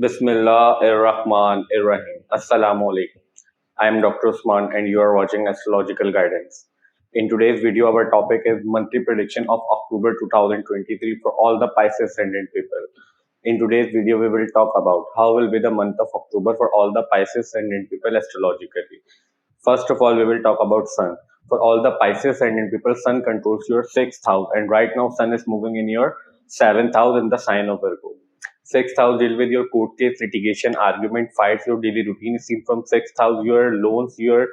Bismillah ar-Rahman ar-Rahim. Assalamu alaikum. I am Dr. Usman and you are watching Astrological Guidance. In today's video, our topic is monthly prediction of October 2023 for all the Pisces Ascendant people. In today's video, we will talk about how will be the month of October for all the Pisces Ascendant people astrologically. First of all, we will talk about Sun. For all the Pisces Ascendant people, Sun controls your 6th house, and right now Sun is moving in your 7th house in the sign of Virgo. 6th house deal with your court case, litigation, argument, fights. Your daily routine is seen from 6th house. Your loans, your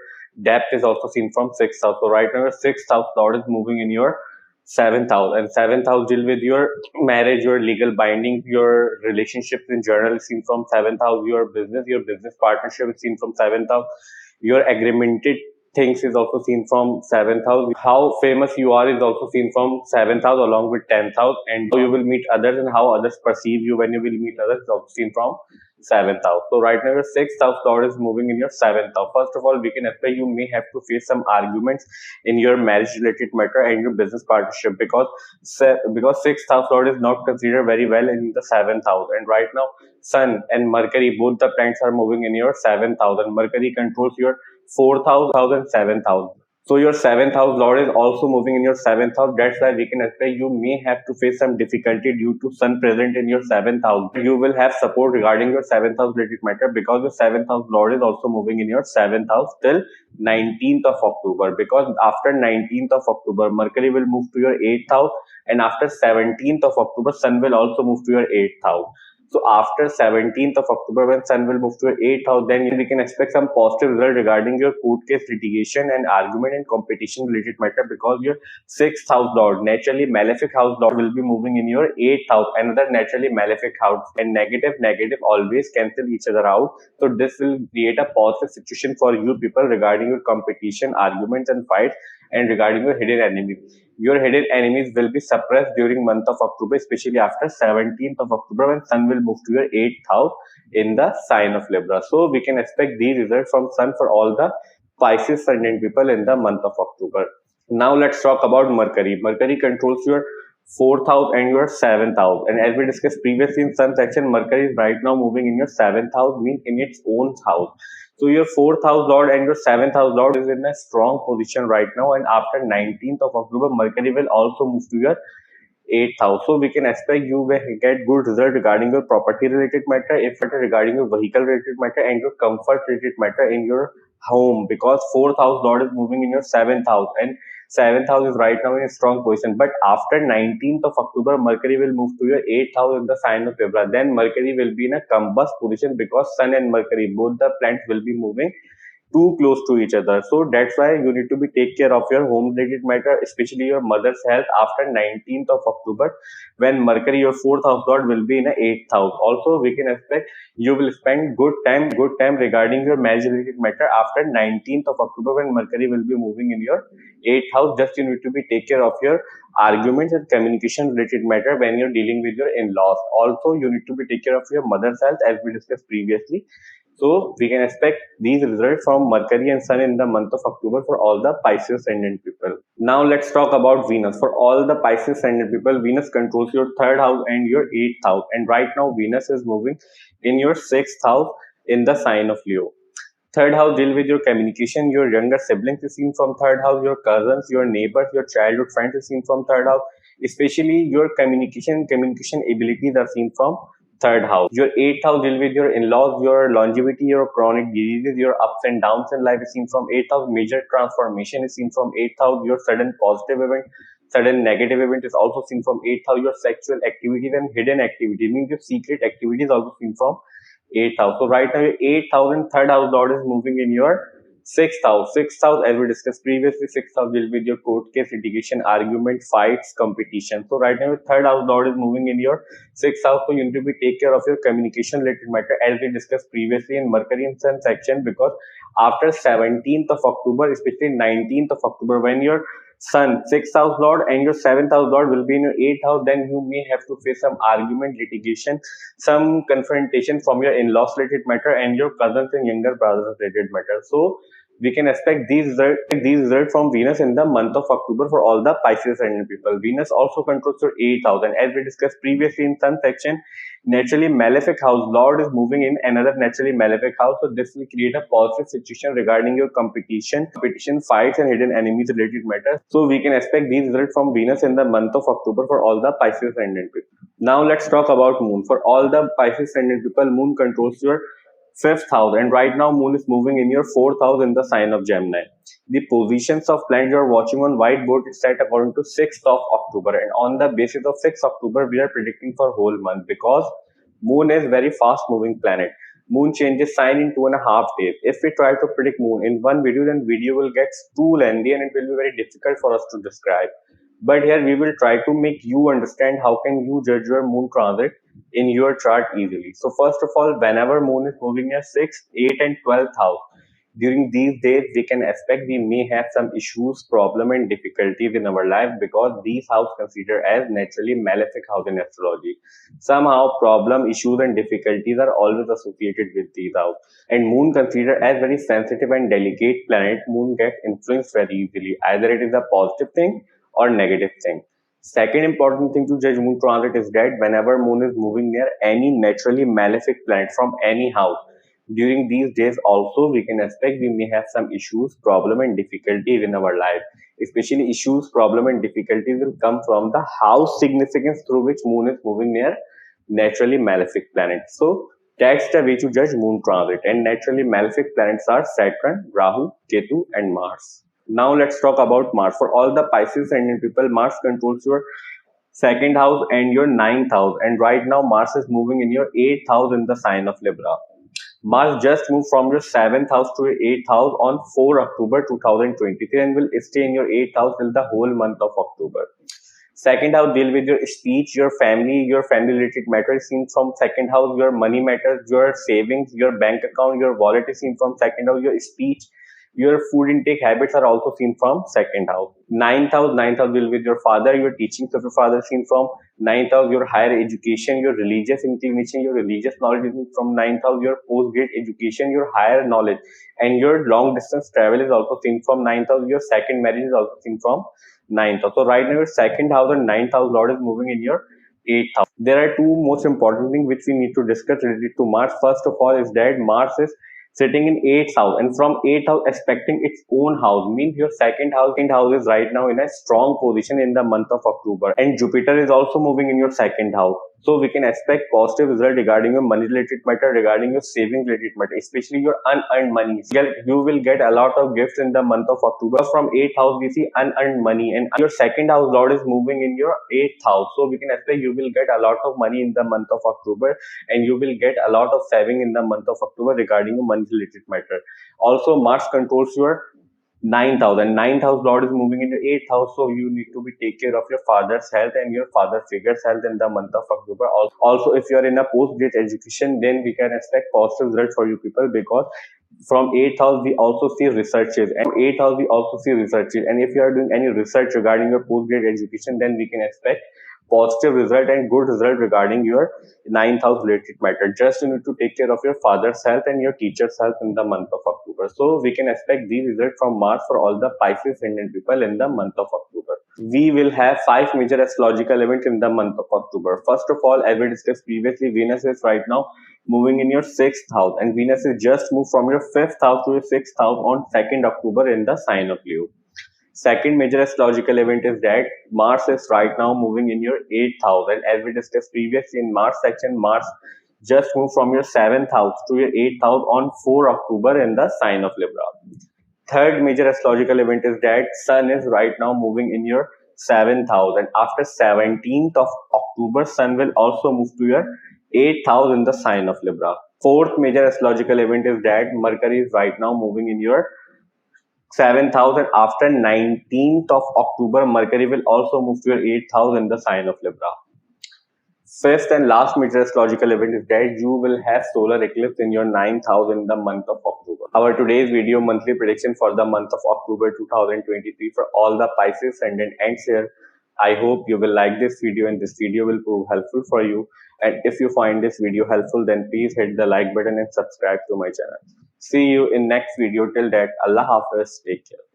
debt is also seen from 6th house. So right now your 6th house Lord is moving in your 7th house, and 7th house deal with your marriage, your legal binding, your relationships in general is seen from 7th house. Your business partnership is seen from 7th house. Your agreemented things is also seen from 7th house. How famous you are is also seen from 7th house along with 10th house, and how you will meet others and how others perceive you when you will meet others is also seen from 7th house. So right now your 6th house Lord is moving in your 7th house. First of all, we can expect you may have to face some arguments in your marriage related matter and your business partnership, because 6th house Lord is not considered very well in the 7th house, and right now Sun and Mercury, both the planets are moving in your 7th house, and Mercury controls your 4th house and 7th house. So your 7th house Lord is also moving in your 7th house. That's why we can expect you may have to face some difficulty due to Sun present in your 7th house. You will have support regarding your 7th house related matter, because your 7th house Lord is also moving in your 7th house till 19th of October. Because after 19th of October, Mercury will move to your 8th house, and after 17th of October, Sun will also move to your 8th house. So after 17th of October, when Sun will move to your 8th house, then we can expect some positive result regarding your court case, litigation, and argument and competition related matter, because your 6th house Lord, naturally malefic house Lord, will be moving in your 8th house, another naturally malefic house, and negative always cancel each other out. So this will create a positive situation for you people regarding your competition, arguments, and fights, and regarding your hidden enemies. Your hidden enemies will be suppressed during month of October, especially after 17th of October, when Sun will move to your 8th house in the sign of Libra. So we can expect these results from Sun for all the Pisces ascendant people in the month of October. Now let's talk about Mercury. Mercury controls your 4th house and your 7th house. And as we discussed previously in Sun section, Mercury is right now moving in your 7th house, means in its own house. So your 4th house Lord and your 7th house Lord is in a strong position right now, and after 19th of October, Mercury will also move to your 8th house. So we can expect you will get good result regarding your property related matter, if regarding your vehicle related matter, and your comfort related matter in your home, because 4th house Lord is moving in your 7th house, and 7th house is right now in a strong position. But after 19th of October, Mercury will move to your 8th house in the sign of Libra. Then Mercury will be in a combust position, because Sun and Mercury, both the planets, will be moving too close to each other. So that's why you need to be take care of your home related matter, especially your mother's health, after 19th of October, when Mercury, your 4th house Lord, will be in a 8th house. Also, we can expect you will spend good time regarding your marriage related matter after 19th of October, when Mercury will be moving in your 8th house. Just you need to be take care of your arguments and communication related matter when you're dealing with your in-laws. Also, you need to be take care of your mother's health, as we discussed previously. So we can expect these results from Mercury and Sun in the month of October for all the Pisces ascendant people. Now let's talk about Venus. For all the Pisces ascendant people, Venus controls your 3rd house and your 8th house. And right now Venus is moving in your 6th house in the sign of Leo. 3rd house deal with your communication, your younger siblings is seen from 3rd house, your cousins, your neighbors, your childhood friends is seen from 3rd house. Especially your communication abilities are seen from 3rd house. Your 8th house deal with your in-laws, your longevity, your chronic diseases, your ups and downs in life is seen from 8th house. Major transformation is seen from 8th house. Your sudden positive event, sudden negative event is also seen from 8th house. Your sexual activities and hidden activities, means your secret activities, also seen from 8th house. So right now your 8th house and 3rd house Lord is moving in your 6th house. 6th house, as we discussed previously, 6th house will be your court case, litigation, argument, fights, competition. So right now your 3rd house Lord is moving in your 6th house. So you need to be take care of your communication related matter, as we discussed previously in Mercury and Sun section, because after 17th of October, especially 19th of October, when your Sun, 6th house Lord, and your 7th house Lord will be in your 8th house, then you may have to face some argument, litigation, some confrontation from your in-laws related matter and your cousins and younger brothers related matter. So We can expect these results from Venus in the month of October for all the Pisces Ascendant people. Venus also controls your 8th house, and as we discussed previously in sun section, naturally malefic house Lord is moving in another naturally malefic house. So this will create a positive situation regarding your competition, fights, and hidden enemies related matters. So we can expect these results from Venus in the month of October for all the Pisces Ascendant people. Now let's talk about Moon. For all the Pisces Ascendant people, Moon controls your 5th house, and right now Moon is moving in your 4th house in the sign of Gemini. The positions of planets you are watching on whiteboard is set according to 6th of October, and on the basis of 6th October we are predicting for whole month, because Moon is very fast moving planet. Moon changes sign in 2.5 days. If we try to predict Moon in one video, then video will get too lengthy and it will be very difficult for us to describe. But here we will try to make you understand how can you judge your Moon transit in your chart easily. So first of all, whenever Moon is moving in 6th, 8th and 12th house, during these days we can expect we may have some issues, problem and difficulties in our life, because these house considered as naturally malefic house in astrology. Somehow problem, issues and difficulties are always associated with these house. And Moon considered as very sensitive and delicate planet, Moon gets influenced very easily. Either it is a positive thing or negative thing. Second important thing to judge Moon transit is that whenever Moon is moving near any naturally malefic planet from any house, during these days also we can expect we may have some issues, problem and difficulties in our life. Especially issues, problem and difficulties will come from the house significance through which Moon is moving near naturally malefic planets. So that's the way to judge Moon transit. And naturally malefic planets are Saturn, Rahu, Ketu and Mars. Now let's talk about Mars. For all the Pisces Ascendant people, Mars controls your 2nd house and your 9th house. And right now Mars is moving in your 8th house in the sign of Libra. Mars just moved from your 7th house to your 8th house on 4 October 2023 and will stay in your 8th house till the whole month of October. 2nd house deal with your speech, your family related matters seen from 2nd house, your money matters, your savings, your bank account, your wallet is seen from 2nd house, your speech, your food intake habits are also seen from 2nd house. 9th house deal with your father, your teachings of your father seen from 9th house, your higher education, your religious inclination, your religious knowledge is from 9th house, your post-grade education, your higher knowledge, and your long distance travel is also seen from 9th house, your second marriage is also seen from 9th house. So right now your 2nd house and 9th house Lord is moving in your 8th house. There are two most important things which we need to discuss related to Mars. First of all is that Mars is sitting in 8th house, and from 8th house expecting its own house means your 2nd house is right now in a strong position in the month of October, and Jupiter is also moving in your 2nd house. So we can expect positive result regarding your money related matter, regarding your saving related matter, especially your unearned money. You will get a lot of gifts in the month of October. From 8th house we see unearned money, and your 2nd house Lord is moving in your 8th house. So we can expect you will get a lot of money in the month of October, and you will get a lot of saving in the month of October regarding your money related matter. Also Mars controls your 9th house, and 9th house Lord is moving into 8th house, so you need to be take care of your father's health and your father figure's health in the month of October. Also if you are in a post-grade education, then we can expect positive result for you people, because from 8th house we also see researches, and 8th house we also see researches, and if you are doing any research regarding your post-grade education, then we can expect positive result and good result regarding your 9th house related matter. Just you need to take care of your father's health and your teacher's health in the month of October. So we can expect these results from Mars for all the Pisces Ascendant people in the month of October. We will have 5 major astrological events in the month of October. First of all, as we discussed previously, Venus is right now moving in your 6th house, and Venus is just moved from your 5th house to your 6th house on 2nd October in the sign of Leo. Second major astrological event is that Mars is right now moving in your 8th house, and as we discussed previously in Mars section, Mars just moved from your 7th house to your 8th house on 4 October in the sign of Libra. Third major astrological event is that Sun is right now moving in your 7th house, and after 17th of October, Sun will also move to your 8th house in the sign of Libra. Fourth major astrological event is that Mercury is right now moving in your 7th house, and after 19th of October, Mercury will also move to your 8th house in the sign of Libra. Fifth and last major astrological event is that you will have solar eclipse in your 9th house in the month of October. Our today's video monthly prediction for the month of October 2023 for all the Pisces Ascendant ends here. I hope you will like this video and this video will prove helpful for you. And if you find this video helpful, then please hit the like button and subscribe to my channel. See you in next video. Till that, Allah Hafiz. Take care.